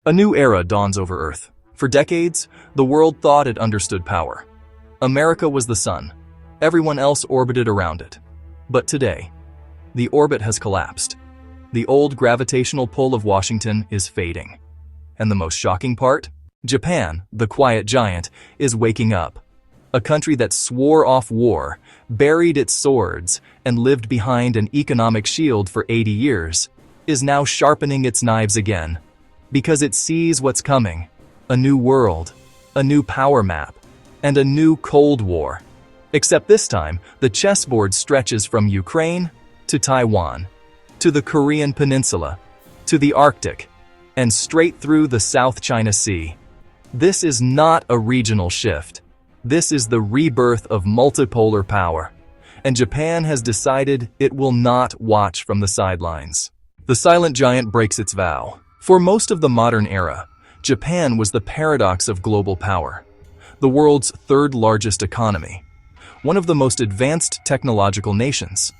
A new era dawns over Earth. For decades, the world thought it understood power. America was the sun. Everyone else orbited around it. But today, the orbit has collapsed. The old gravitational pull of Washington is fading. And the most shocking part? Japan, the quiet giant, is waking up. A country that swore off war, buried its swords, and lived behind an economic shield for 80 years, is now sharpening its knives again. Because it sees what's coming. A new world, a new power map, and a new Cold War. Except this time, the chessboard stretches from Ukraine to Taiwan, to the Korean Peninsula, to the Arctic, and straight through the South China Sea. This is not a regional shift. This is the rebirth of multipolar power. And Japan has decided it will not watch from the sidelines. The silent giant breaks its vow. For most of the modern era, Japan was the paradox of global power. The world's third largest economy. One of the most advanced technological nations.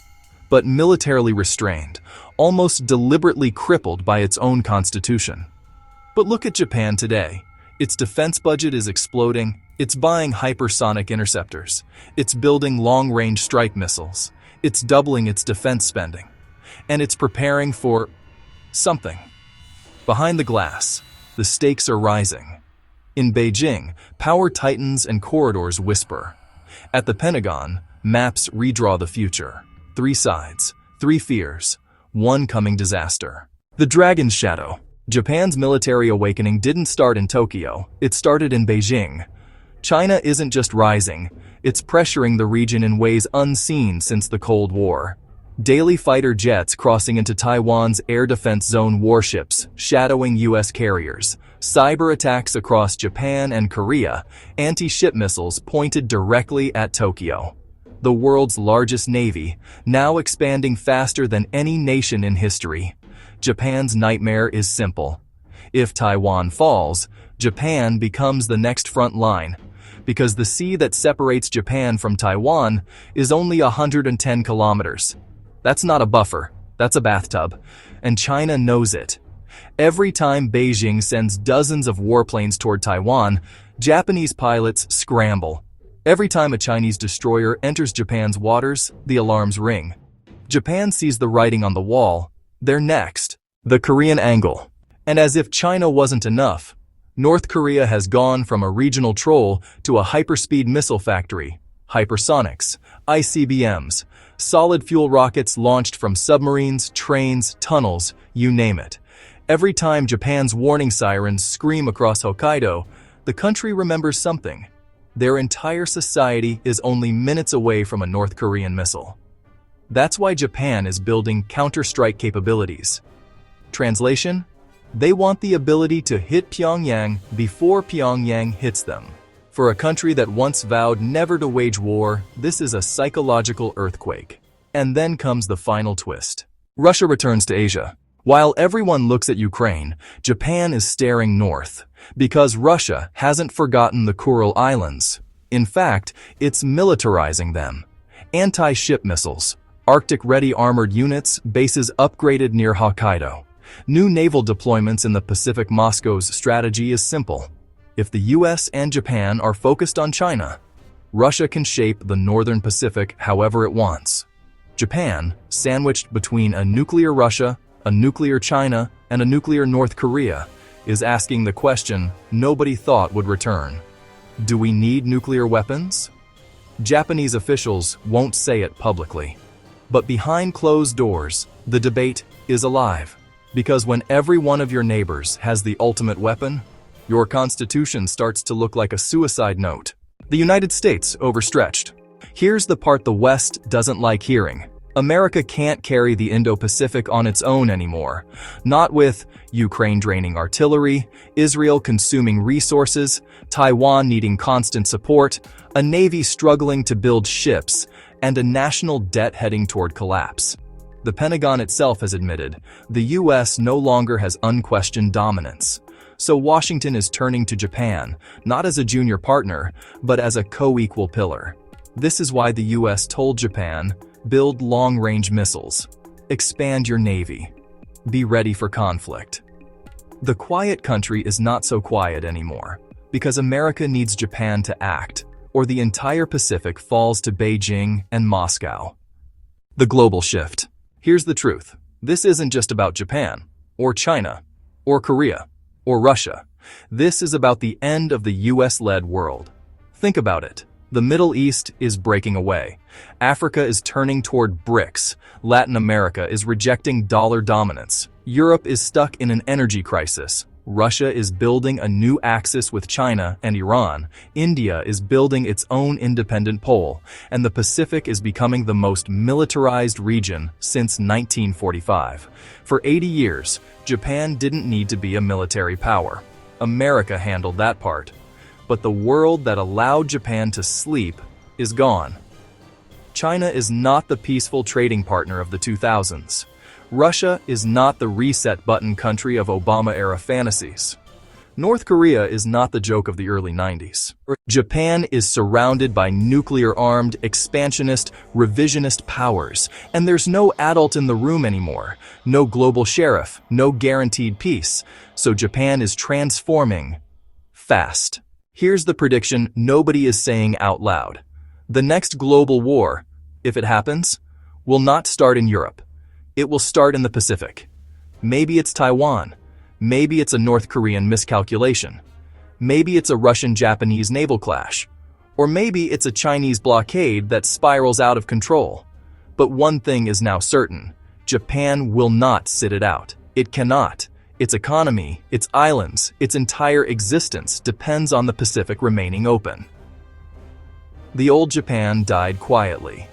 But militarily restrained, almost deliberately crippled by its own constitution. But look at Japan today. Its defense budget is exploding. It's buying hypersonic interceptors. It's building long-range strike missiles. It's doubling its defense spending. And it's preparing for something. Behind the glass, the stakes are rising. In Beijing, power titans and corridors whisper. At the Pentagon, maps redraw the future. 3 sides, 3 fears, 1 coming disaster. The Dragon's Shadow. Japan's military awakening didn't start in Tokyo, it started in Beijing. China isn't just rising, it's pressuring the region in ways unseen since the Cold War. Daily fighter jets crossing into Taiwan's air defense zone, warships shadowing U.S. carriers, cyber attacks across Japan and Korea, anti-ship missiles pointed directly at Tokyo. The world's largest navy, now expanding faster than any nation in history. Japan's nightmare is simple. If Taiwan falls, Japan becomes the next front line, because the sea that separates Japan from Taiwan is only 110 kilometers. That's not a buffer, that's a bathtub, and China knows it. Every time Beijing sends dozens of warplanes toward Taiwan, Japanese pilots scramble. Every time a Chinese destroyer enters Japan's waters, the alarms ring. Japan sees the writing on the wall. They're next. The Korean angle. And as if China wasn't enough, North Korea has gone from a regional troll to a hyperspeed missile factory. Hypersonics, ICBMs, solid fuel rockets launched from submarines, trains, tunnels, you name it. Every time Japan's warning sirens scream across Hokkaido, the country remembers something. Their entire society is only minutes away from a North Korean missile. That's why Japan is building counter-strike capabilities. Translation? They want the ability to hit Pyongyang before Pyongyang hits them. For a country that once vowed never to wage war, this is a psychological earthquake. And then comes the final twist. Russia returns to Asia. While everyone looks at Ukraine, Japan is staring north, because Russia hasn't forgotten the Kuril Islands. In fact, it's militarizing them. Anti-ship missiles, Arctic-ready armored units, bases upgraded near Hokkaido. New naval deployments in the Pacific. Moscow's strategy is simple. If the US and Japan are focused on China, Russia can shape the northern Pacific however it wants. Japan, sandwiched between a nuclear Russia, a nuclear China, and a nuclear North Korea, is asking the question nobody thought would return. Do we need nuclear weapons? Japanese officials won't say it publicly. But behind closed doors, the debate is alive. Because when every one of your neighbors has the ultimate weapon, your constitution starts to look like a suicide note. The United States overstretched. Here's the part the West doesn't like hearing. America can't carry the Indo-Pacific on its own anymore. Not with Ukraine draining artillery, Israel consuming resources, Taiwan needing constant support, a navy struggling to build ships, and a national debt heading toward collapse. The Pentagon itself has admitted the US no longer has unquestioned dominance. So Washington is turning to Japan, not as a junior partner, but as a co-equal pillar. This is why the US told Japan, build long-range missiles, expand your navy, be ready for conflict. The quiet country is not so quiet anymore, because America needs Japan to act, or the entire Pacific falls to Beijing and Moscow. The global shift. Here's the truth. This isn't just about Japan, or China, or Korea, or Russia. This is about the end of the US-led world. Think about it. The Middle East is breaking away. Africa is turning toward BRICS. Latin America is rejecting dollar dominance. Europe is stuck in an energy crisis. Russia is building a new axis with China and Iran. India is building its own independent pole. And the Pacific is becoming the most militarized region since 1945. For 80 years, Japan didn't need to be a military power. America handled that part. But the world that allowed Japan to sleep is gone. China is not the peaceful trading partner of the 2000s. Russia is not the reset button country of Obama-era fantasies. North Korea is not the joke of the early 90s. Japan is surrounded by nuclear-armed, expansionist, revisionist powers, and there's no adult in the room anymore, no global sheriff, no guaranteed peace. So Japan is transforming fast. Here's the prediction nobody is saying out loud. The next global war, if it happens, will not start in Europe. It will start in the Pacific. Maybe it's Taiwan. Maybe it's a North Korean miscalculation. Maybe it's a Russian-Japanese naval clash. Or maybe it's a Chinese blockade that spirals out of control. But one thing is now certain. Japan will not sit it out. It cannot. Its economy, its islands, its entire existence depends on the Pacific remaining open. The old Japan died quietly.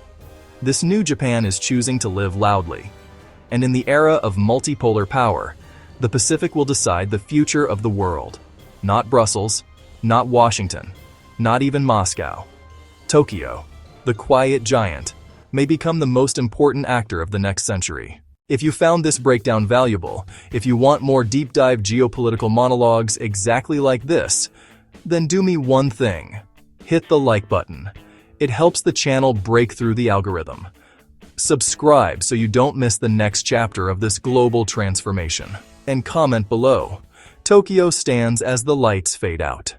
This new Japan is choosing to live loudly. And in the era of multipolar power, the Pacific will decide the future of the world. Not Brussels, not Washington, not even Moscow. Tokyo, the quiet giant, may become the most important actor of the next century. If you found this breakdown valuable, if you want more deep dive geopolitical monologues exactly like this, then do me one thing. Hit the like button. It helps the channel break through the algorithm. Subscribe so you don't miss the next chapter of this global transformation. And comment below. Tokyo stands as the lights fade out.